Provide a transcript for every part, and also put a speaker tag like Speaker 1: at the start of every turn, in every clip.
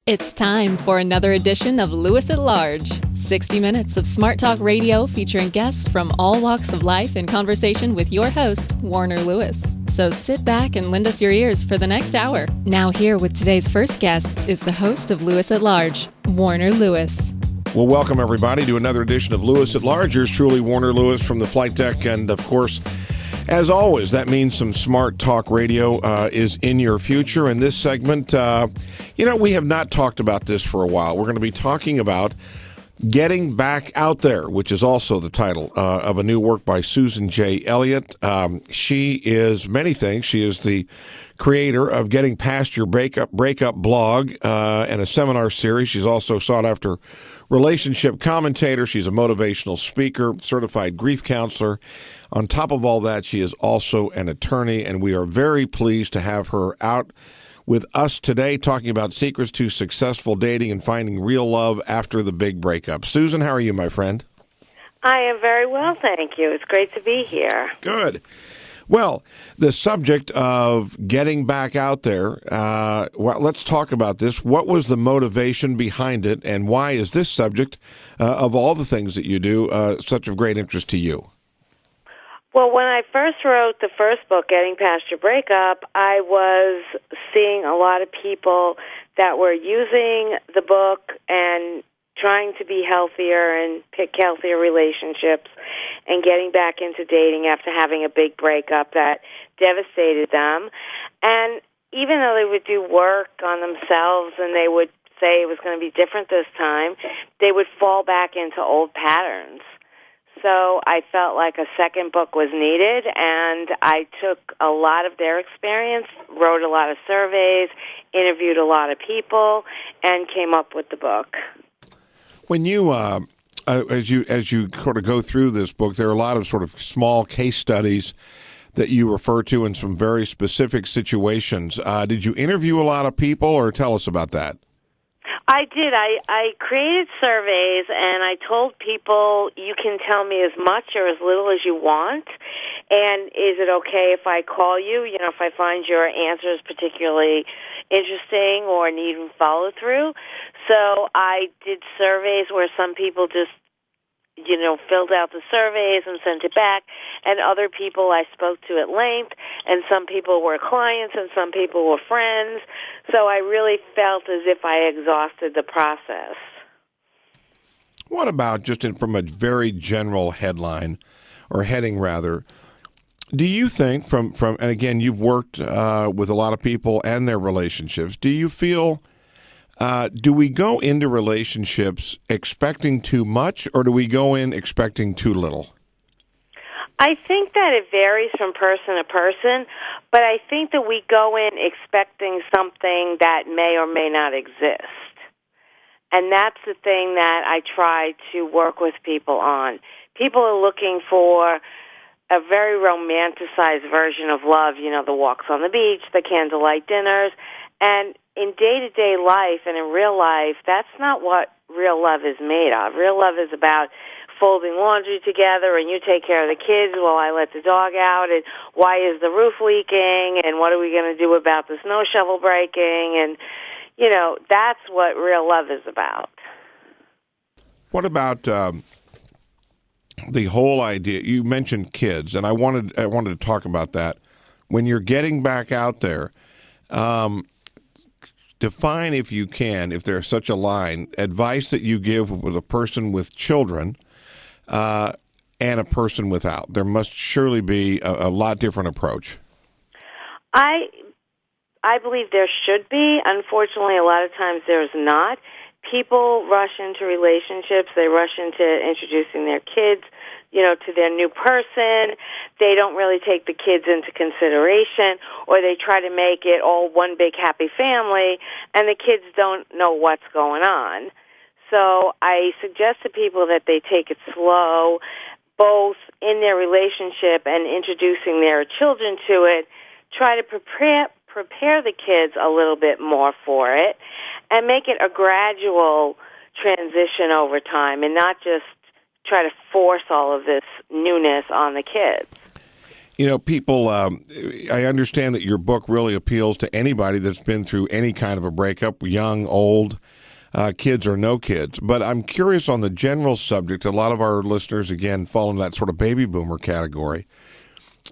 Speaker 1: It's time for another edition of Lewis at Large, 60 minutes of smart talk radio featuring guests from all walks of life in conversation with your host, Warner Lewis. So sit back and lend us your ears for the next hour. Now here with today's first guest is the host of Lewis at Large, Warner Lewis.
Speaker 2: Well, welcome everybody to another edition of Lewis at Large. Yours truly, Warner Lewis from the flight deck, and of course, as always, that means some smart talk radio is in your future. In this segment, we have not talked about this for a while. We're going to be talking about Getting Back Out There, which is also the title of a new work by Susan J. Elliot. She is many things. She is the creator of Getting Past Your Breakup blog and a seminar series. She's also sought after relationship commentator. She's a motivational speaker, certified grief counselor. On top of all that, she is also an attorney, and we are very pleased to have her out with us today talking about secrets to successful dating and finding real love after the big breakup. Susan, how are you, my friend?
Speaker 3: I am very well, thank you. It's great to be here.
Speaker 2: Good. Well, the subject of getting back out there, let's talk about this. What was the motivation behind it, and why is this subject, of all the things that you do, such of great interest to you?
Speaker 3: Well, when I first wrote the first book, Getting Past Your Breakup, I was seeing a lot of people that were using the book and trying to be healthier and pick healthier relationships and getting back into dating after having a big breakup that devastated them. And even though they would do work on themselves and they would say it was going to be different this time, they would fall back into old patterns. So I felt like a second book was needed, and I took a lot of their experience, wrote a lot of surveys, interviewed a lot of people, and came up with the book.
Speaker 2: When you, as you sort of go through this book, there are a lot of sort of small case studies that you refer to in some very specific situations. Did you interview a lot of people, or tell us about that?
Speaker 3: I did. I created surveys, and I told people you can tell me as much or as little as you want, and is it okay if I call you, if I find your answers particularly interesting or need follow-through. So I did surveys where some people just filled out the surveys and sent it back, and other people I spoke to at length, and some people were clients and some people were friends. So I really felt as if I exhausted the process.
Speaker 2: What about from a very general headline, or heading rather, do you think from and again, you've worked with a lot of people and their relationships, do you feel do we go into relationships expecting too much, or do we go in expecting too little?
Speaker 3: I think that it varies from person to person, but I think that we go in expecting something that may or may not exist. And that's the thing that I try to work with people on. People are looking for a very romanticized version of love, the walks on the beach, the candlelight dinners, and in day-to-day life and in real life, that's not what real love is made of. Real love is about folding laundry together, and you take care of the kids while I let the dog out, and why is the roof leaking, and what are we going to do about the snow shovel breaking, and, that's what real love is about.
Speaker 2: What about the whole idea? You mentioned kids, and I wanted to talk about that. When you're getting back out there, define, if you can, if there's such a line, advice that you give with a person with children and a person without. There must surely be a lot different approach.
Speaker 3: I believe there should be. Unfortunately, a lot of times there's not. People rush into relationships. They rush into introducing their kids, to their new person. They don't really take the kids into consideration, or they try to make it all one big happy family, and the kids don't know what's going on. So I suggest to people that they take it slow, both in their relationship and introducing their children to it. Try to prepare the kids a little bit more for it, and make it a gradual transition over time, and not just try to force all of this newness on the kids.
Speaker 2: You know, people, I understand that your book really appeals to anybody that's been through any kind of a breakup, young, old, kids or no kids. But I'm curious on the general subject. A lot of our listeners, again, fall in that sort of baby boomer category.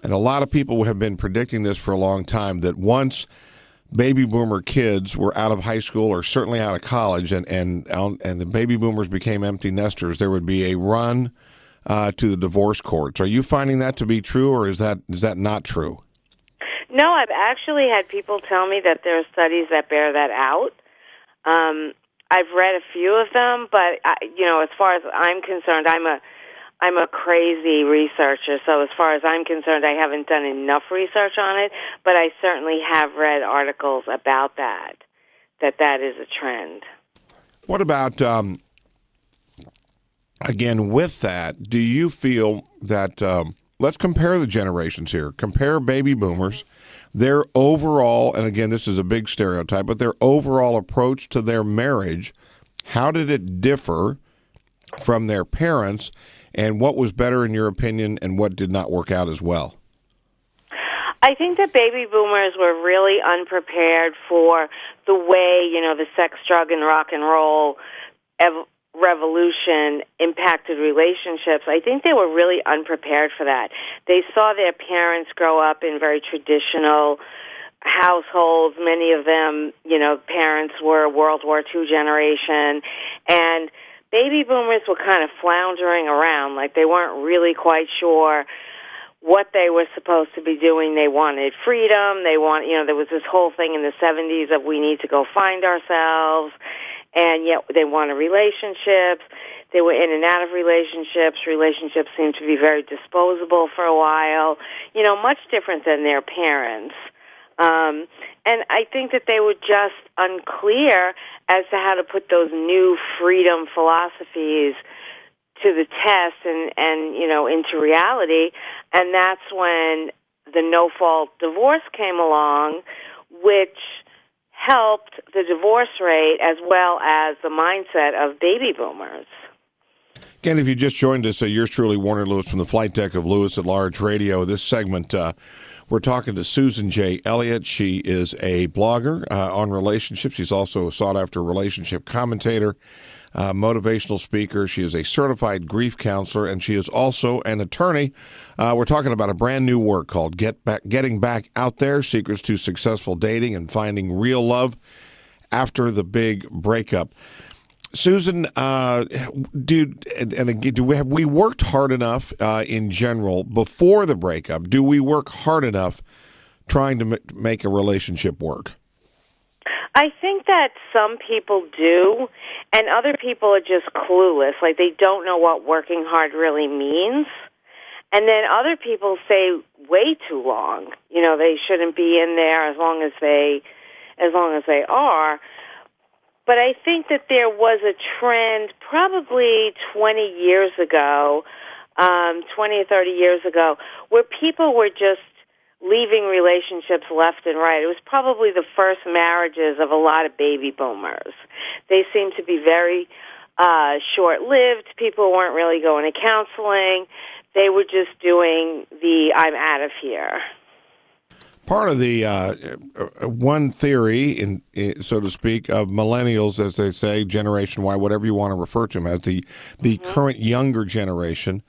Speaker 2: And a lot of people have been predicting this for a long time, that once baby boomer kids were out of high school or certainly out of college and the baby boomers became empty nesters, there would be a run to the divorce courts. Are you finding that to be true, or is that not true?
Speaker 3: No, I've actually had people tell me that there are studies that bear that out. I've read a few of them, but as far as I'm concerned, I'm a crazy researcher. So as far as I'm concerned, I haven't done enough research on it, but I certainly have read articles about that is a trend.
Speaker 2: What about again, with that, do you feel that, let's compare the generations here, compare baby boomers, their overall, and again, this is a big stereotype, but their overall approach to their marriage, how did it differ from their parents, and what was better in your opinion, and what did not work out as well?
Speaker 3: I think that baby boomers were really unprepared for the way, the sex, drug, and rock and roll revolution impacted relationships. I think they were really unprepared for that. They saw their parents grow up in very traditional households. Many of them, parents were World War II generation, and baby boomers were kind of floundering around, like they weren't really quite sure what they were supposed to be doing. They wanted freedom. There was this whole thing in the 70s of we need to go find ourselves. And yet they wanted relationships. They were in and out of relationships. Relationships seemed to be very disposable for a while, much different than their parents. And I think that they were just unclear as to how to put those new freedom philosophies to the test and into reality. And that's when the no-fault divorce came along, which helped the divorce rate as well as the mindset of baby boomers.
Speaker 2: Again, if you just joined us, yours truly, Warner Lewis, from the flight deck of Lewis at Large Radio. This segment, we're talking to Susan J. Elliott. She is a blogger on relationships. She's also a sought-after relationship commentator, motivational speaker. She is a certified grief counselor, and she is also an attorney. We're talking about a brand new work called Getting Back Out There, Secrets to Successful Dating and Finding Real Love After the Big Breakup. Susan, have we worked hard enough in general before the breakup? Do we work hard enough trying to make a relationship work?
Speaker 3: I think that some people do, and other people are just clueless. Like, they don't know what working hard really means. And then other people say way too long. They shouldn't be in there as long as they are. But I think that there was a trend probably 20 years ago, 20 or 30 years ago, where people were just leaving relationships left and right. It was probably the first marriages of a lot of baby boomers. They seemed to be very short-lived. People weren't really going to counseling. They were just doing the I'm out of here.
Speaker 2: Part of the one theory, so to speak, of millennials, as they say, Generation Y, whatever you want to refer to them as, the current younger generation,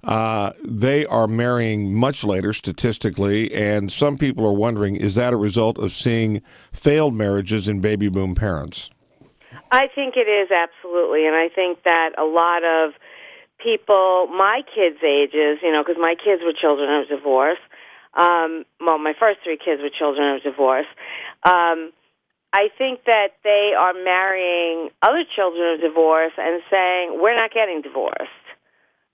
Speaker 2: they are marrying much later statistically, and some people are wondering, is that a result of seeing failed marriages in baby boom parents?
Speaker 3: I think it is, absolutely, and I think that a lot of people, my kids' ages, because my kids were children of divorce. My first three kids were children of divorce. I think that they are marrying other children of divorce and saying, we're not getting divorced.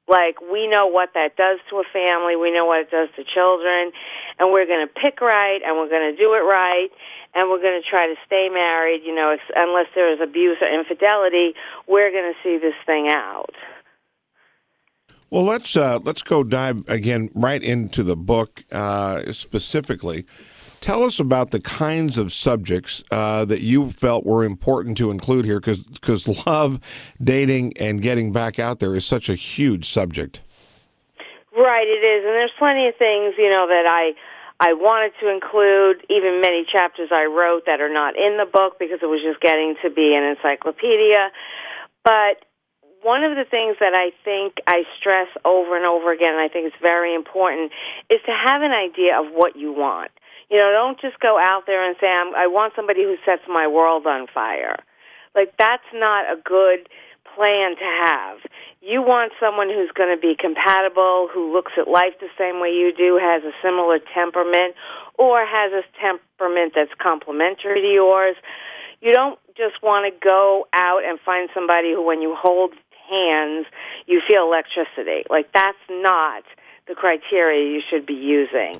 Speaker 3: Like, we know what that does to a family, we know what it does to children, and we're going to pick right, and we're going to do it right, and we're going to try to stay married, unless there is abuse or infidelity, we're going to see this thing out.
Speaker 2: Well, let's go dive again right into the book specifically. Tell us about the kinds of subjects that you felt were important to include here, because love, dating, and getting back out there is such a huge subject.
Speaker 3: Right, it is. And there's plenty of things, that I wanted to include, even many chapters I wrote that are not in the book because it was just getting to be an encyclopedia. But one of the things that I think I stress over and over again, and I think it's very important, is to have an idea of what you want. Don't just go out there and say, I want somebody who sets my world on fire. That's not a good plan to have. You want someone who's going to be compatible, who looks at life the same way you do, has a similar temperament, or has a temperament that's complementary to yours. You don't just want to go out and find somebody who, when you hold hands, you feel electricity. That's not the criteria you should be using.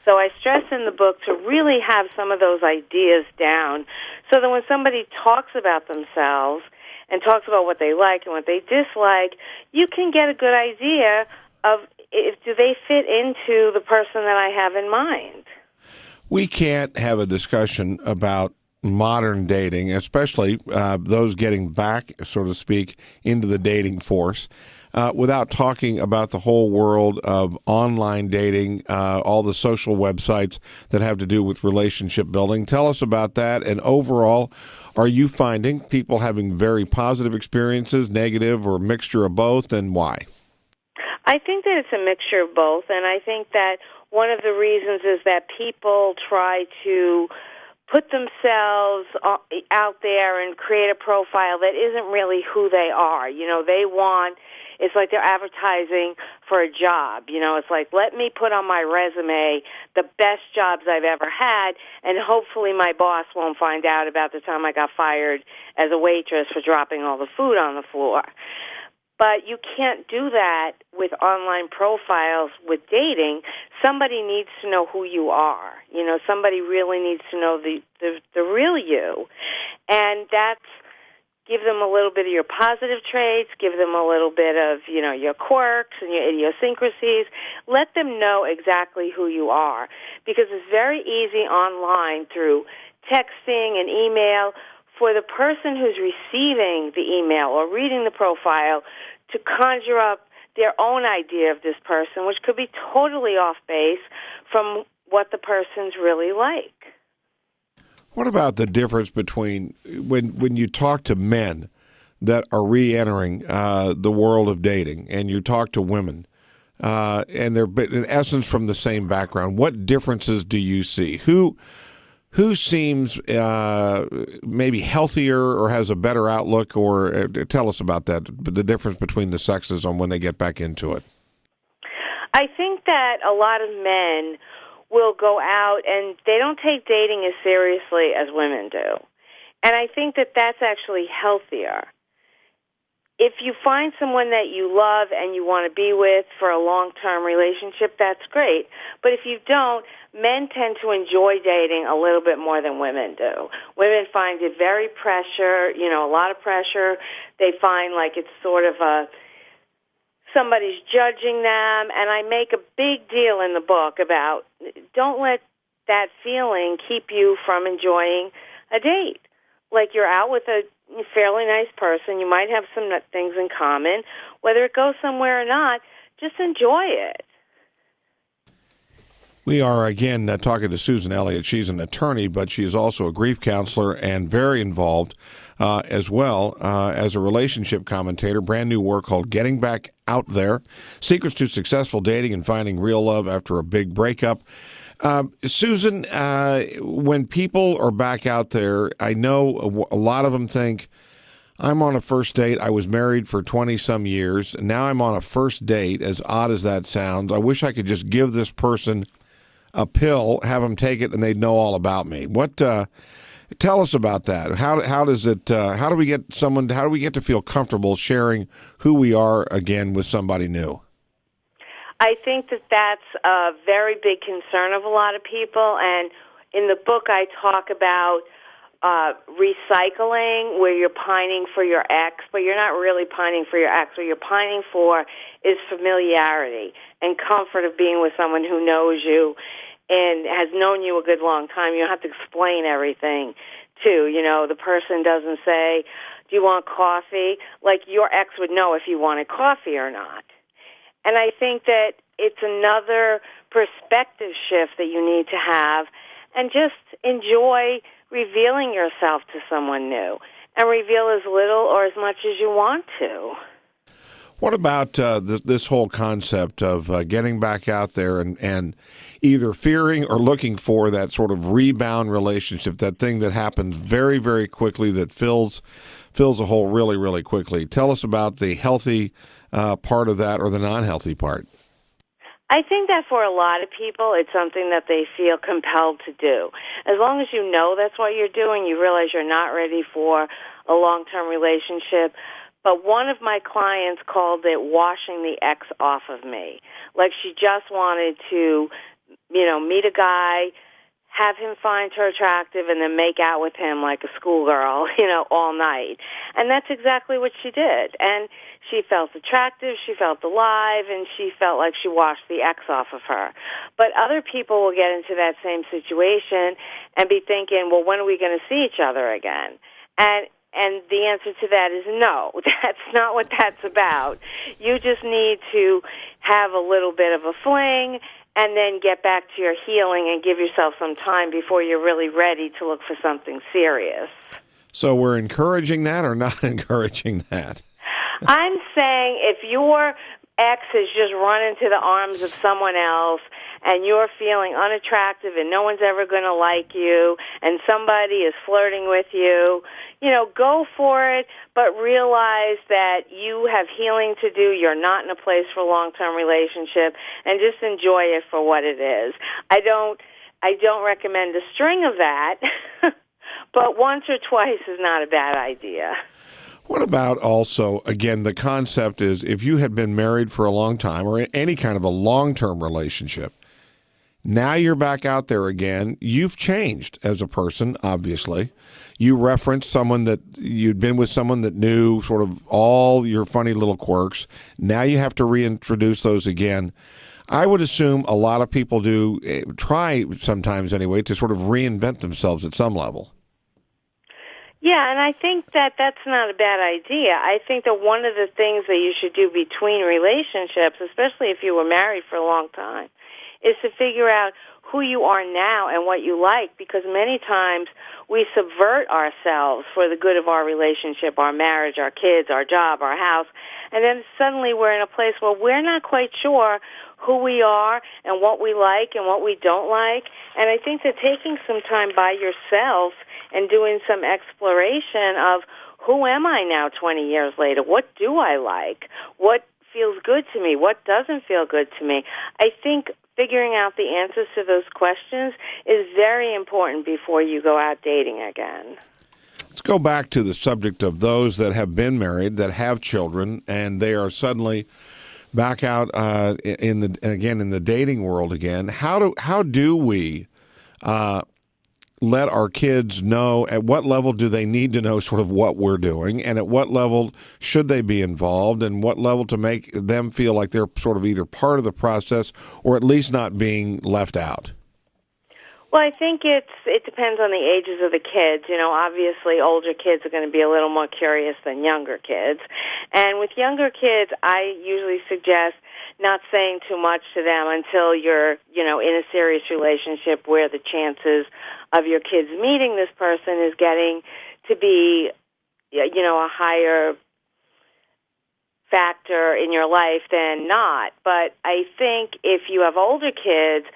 Speaker 3: So I stress in the book to really have some of those ideas down so that when somebody talks about themselves and talks about what they like and what they dislike, you can get a good idea of do they fit into the person that I have in mind.
Speaker 2: We can't have a discussion about modern dating, especially those getting back, so to speak, into the dating force, without talking about the whole world of online dating, all the social websites that have to do with relationship building. Tell us about that. And overall, are you finding people having very positive experiences, negative, or a mixture of both, and why?
Speaker 3: I think that it's a mixture of both, and I think that one of the reasons is that people try to put themselves out there and create a profile that isn't really who they are. It's like they're advertising for a job. It's like, let me put on my resume the best jobs I've ever had, and hopefully my boss won't find out about the time I got fired as a waitress for dropping all the food on the floor. But you can't do that with online profiles with dating. Somebody needs to know who you are. Somebody really needs to know the real you. And that's give them a little bit of your positive traits, give them a little bit of, your quirks and your idiosyncrasies. Let them know exactly who you are. Because it's very easy online through texting and email for the person who's receiving the email or reading the profile to conjure up their own idea of this person, which could be totally off base from what the person's really like.
Speaker 2: What about the difference between when you talk to men that are re-entering the world of dating and you talk to women and they're in essence from the same background? What differences do you see? Who seems maybe healthier or has a better outlook? Or tell us about that, the difference between the sexes on when they get back into it.
Speaker 3: I think that a lot of men will go out and they don't take dating as seriously as women do. And I think that that's actually healthier. If you find someone that you love and you want to be with for a long-term relationship, that's great. But if you don't, men tend to enjoy dating a little bit more than women do. Women find it very a lot of pressure. They find like it's sort of somebody's judging them. And I make a big deal in the book about don't let that feeling keep you from enjoying a date. Like you're out with a fairly nice person, you might have some things in common. Whether it goes somewhere or not, just enjoy it.
Speaker 2: We are, again, talking to Susan Elliot. She's an attorney, but she is also a grief counselor and very involved as well as a relationship commentator. Brand new work called Getting Back Out There, Secrets to Successful Dating and Finding Real Love After a Big Breakup. Susan, when people are back out there, I know a lot of them think, I'm on a first date. I was married for 20-some years. And now I'm on a first date, as odd as that sounds. I wish I could just give this person a pill, have them take it, and they'd know all about me. Tell us about that. How do we get to feel comfortable sharing who we are again with somebody new?
Speaker 3: I think that that's a very big concern of a lot of people, and in the book I talk about recycling, where you're pining for your ex, but you're not really pining for your ex. What you're pining for is familiarity and comfort of being with someone who knows you and has known you a good long time. You don't have to explain everything to. The person doesn't say, do you want coffee? Like your ex would know if you wanted coffee or not. And I think that it's another perspective shift that you need to have, and just enjoy revealing yourself to someone new, and reveal as little or as much as you want to.
Speaker 2: What about this whole concept of getting back out there and either fearing or looking for that sort of rebound relationship, that thing that happens very, very quickly, that fills a hole really, really quickly? Tell us about the healthy part of that or the non-healthy part.
Speaker 3: I think that for a lot of people, it's something that they feel compelled to do. As long as you know that's what you're doing, you realize you're not ready for a long-term relationship. But one of my clients called it washing the ex off of me. Like she just wanted to, meet a guy, have him find her attractive, and then make out with him like a schoolgirl, all night. And that's exactly what she did. And she felt attractive, she felt alive, and she felt like she washed the ex off of her. But other people will get into that same situation and be thinking, well, when are we going to see each other again? And the answer to that is no. That's not what that's about. You just need to have a little bit of a fling and then get back to your healing and give yourself some time before you're really ready to look for something serious.
Speaker 2: So we're encouraging that or not encouraging that?
Speaker 3: I'm saying if your ex has just run into the arms of someone else and you're feeling unattractive and no one's ever going to like you and somebody is flirting with you, go for it, but realize that you have healing to do. You're not in a place for a long-term relationship, and just enjoy it for what it is. I don't recommend a string of that, but once or twice is not a bad idea.
Speaker 2: What about also, again, the concept is if you had been married for a long time or any kind of a long-term relationship, now you're back out there again. You've changed as a person, obviously. You referenced someone that you'd been with someone that knew sort of all your funny little quirks. Now you have to reintroduce those again. I would assume a lot of people do try sometimes anyway to sort of reinvent themselves at some level.
Speaker 3: Yeah, and I think that that's not a bad idea. I think that one of the things that you should do between relationships, especially if you were married for a long time, is to figure out who you are now and what you like, because many times we subvert ourselves for the good of our relationship, our marriage, our kids, our job, our house, and then suddenly we're in a place where we're not quite sure who we are and what we like and what we don't like. And I think that taking some time by yourself and doing some exploration of who am I now 20 years later? What do I like? What feels good to me? What doesn't feel good to me? I think figuring out the answers to those questions is very important before you go out dating again.
Speaker 2: Let's go back to the subject of those that have been married, that have children, and they are suddenly back out in the dating world again. How do we let our kids know, at what level do they need to know sort of what we're doing, and at what level should they be involved, and what level to make them feel like they're sort of either part of the process or at least not being left out?
Speaker 3: Well, I think it depends on the ages of the kids. Obviously older kids are going to be a little more curious than younger kids. And with younger kids, I usually suggest not saying too much to them until you're, in a serious relationship where the chances of your kids meeting this person is getting to be, a higher factor in your life than not. But I think if you have older kids,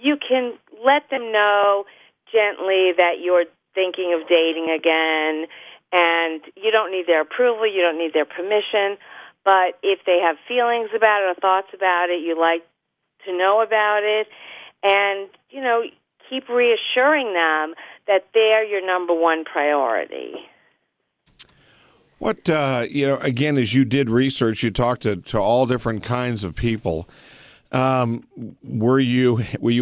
Speaker 3: you can let them know gently that you're thinking of dating again, and you don't need their approval, you don't need their permission. But if they have feelings about it or thoughts about it, you like to know about it, and, keep reassuring them that they're your number one priority.
Speaker 2: What, again, as you did research, you talked to all different kinds of people. Were you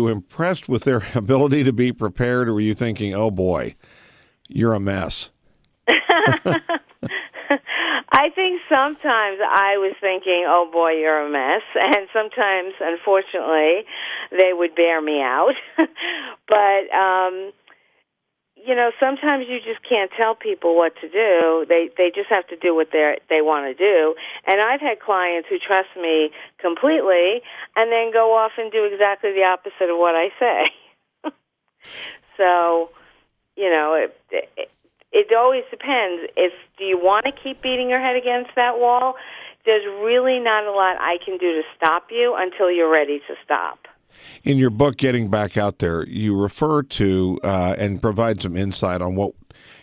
Speaker 2: impressed with their ability to be prepared, or were you thinking, oh boy, you're a mess?
Speaker 3: I think sometimes I was thinking, oh boy, you're a mess, and sometimes, unfortunately, they would bear me out. But, sometimes you just can't tell people what to do. They just have to do what they want to do. And I've had clients who trust me completely and then go off and do exactly the opposite of what I say. So, it always depends. Do you want to keep beating your head against that wall? There's really not a lot I can do to stop you until you're ready to stop.
Speaker 2: In your book, Getting Back Out There, you refer to and provide some insight on what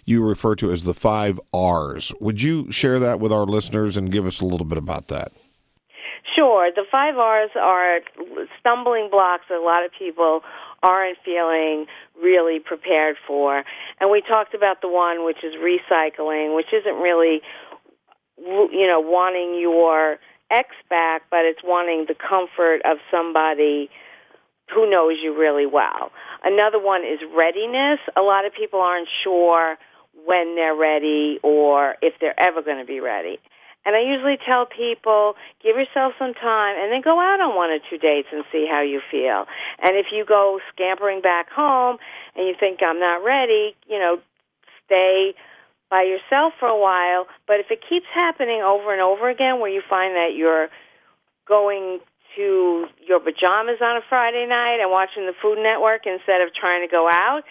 Speaker 2: you refer to as the 5 R's. Would you share that with our listeners and give us a little bit about that?
Speaker 3: Sure. The 5 R's are stumbling blocks that a lot of people aren't feeling really prepared for. And we talked about the one, which is recycling, which isn't really, wanting your ex back, but it's wanting the comfort of somebody who knows you really well. Another one is readiness. A lot of people aren't sure when they're ready or if they're ever going to be ready. And I usually tell people, give yourself some time and then go out on 1 or 2 dates and see how you feel. And if you go scampering back home and you think, I'm not ready, stay by yourself for a while. But if it keeps happening over and over again where you find that you're going to your pajamas on a Friday night and watching the Food Network instead of trying to go out,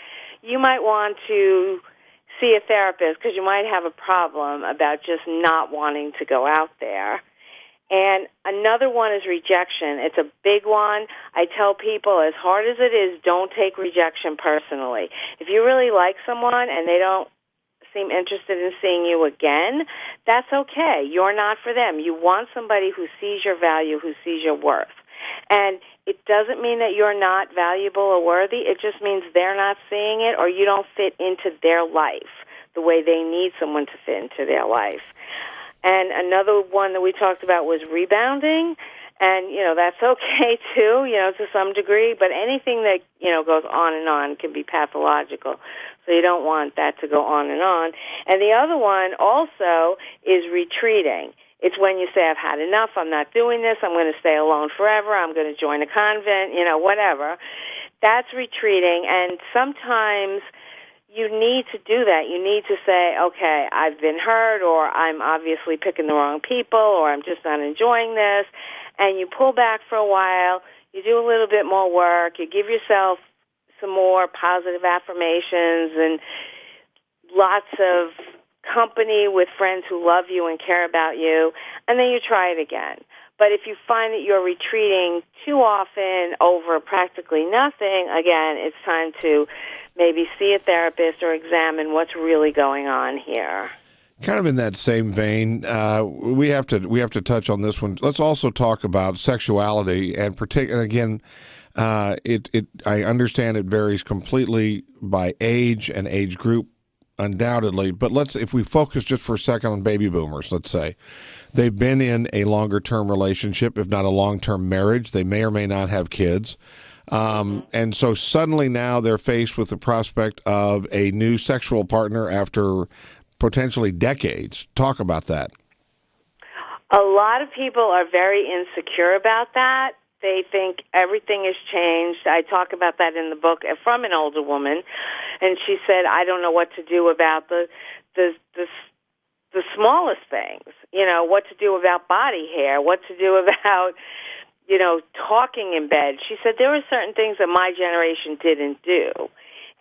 Speaker 3: you might want to see a therapist because you might have a problem about just not wanting to go out there. And another one is rejection. It's a big one. I tell people, as hard as it is, don't take rejection personally. If you really like someone and they don't seem interested in seeing you again, that's okay. You're not for them. You want somebody who sees your value, who sees your worth. And it doesn't mean that you're not valuable or worthy. It just means they're not seeing it or you don't fit into their life the way they need someone to fit into their life. And another one that we talked about was rebounding. And, that's okay, too, to some degree. But anything that, goes on and on can be pathological. So you don't want that to go on. And the other one also is retreating. It's when you say, I've had enough, I'm not doing this, I'm going to stay alone forever, I'm going to join a convent, whatever. That's retreating. And sometimes you need to do that. You need to say, okay, I've been hurt, or I'm obviously picking the wrong people, or I'm just not enjoying this. And you pull back for a while, you do a little bit more work, you give yourself some more positive affirmations and lots of company with friends who love you and care about you, and then you try it again. But if you find that you're retreating too often over practically nothing, again, it's time to maybe see a therapist or examine what's really going on here.
Speaker 2: Kind of in that same vein, we have to touch on this one. Let's also talk about sexuality, and again, I understand it varies completely by age and age group, undoubtedly. But if we focus just for a second on baby boomers, let's say they've been in a longer-term relationship, if not a long-term marriage. They may or may not have kids. And so suddenly now they're faced with the prospect of a new sexual partner after potentially decades. Talk about that.
Speaker 3: A lot of people are very insecure about that. They think everything has changed. I talk about that in the book from an older woman, and she said, I don't know what to do about the smallest things, what to do about body hair, what to do about, talking in bed. She said there were certain things that my generation didn't do,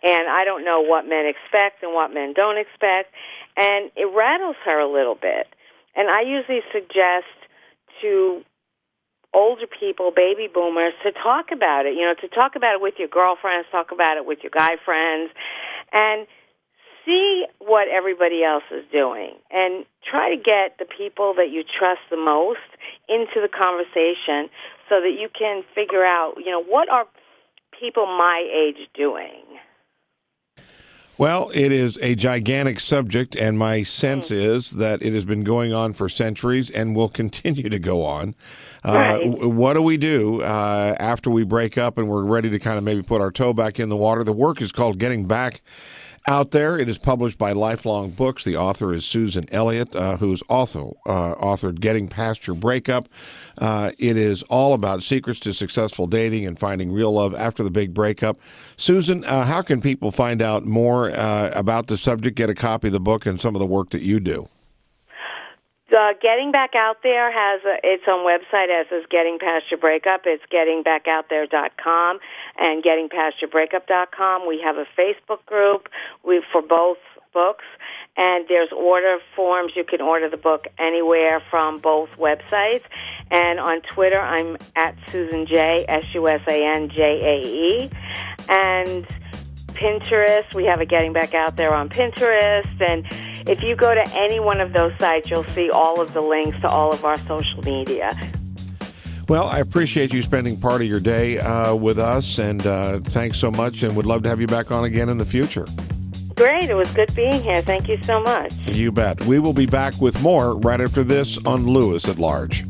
Speaker 3: and I don't know what men expect and what men don't expect, and it rattles her a little bit. And I usually suggest to older people, baby boomers, to talk about it, to talk about it with your girlfriends, talk about it with your guy friends, and see what everybody else is doing. And try to get the people that you trust the most into the conversation so that you can figure out, what are people my age doing?
Speaker 2: Well, it is a gigantic subject, and my sense is that it has been going on for centuries and will continue to go on.
Speaker 3: Right.
Speaker 2: What do we do after we break up and we're ready to kind of maybe put our toe back in the water? The work is called Getting Back out there. It is published by Lifelong Books. The author is Susan Elliot, who's also authored Getting Past Your Breakup. It is all about secrets to successful dating and finding real love after the big breakup. Susan, how can people find out more about the subject, get a copy of the book, and some of the work that you do?
Speaker 3: Getting Back Out There has its own website, as is Getting Past Your Breakup. It's gettingbackouthere.com and gettingpastyourbreakup.com. We have a Facebook group for both books, and there's order forms. You can order the book anywhere from both websites. And on Twitter, I'm at Susan J, SUSANJAE. And Pinterest, we have a Getting Back Out There on Pinterest. And if you go to any one of those sites, you'll see all of the links to all of our social media.
Speaker 2: Well, I appreciate you spending part of your day with us, and thanks so much, and would love to have you back on again in the future.
Speaker 3: Great. It was good being here. Thank you so much.
Speaker 2: You bet. We will be back with more right after this on Lewis at Large.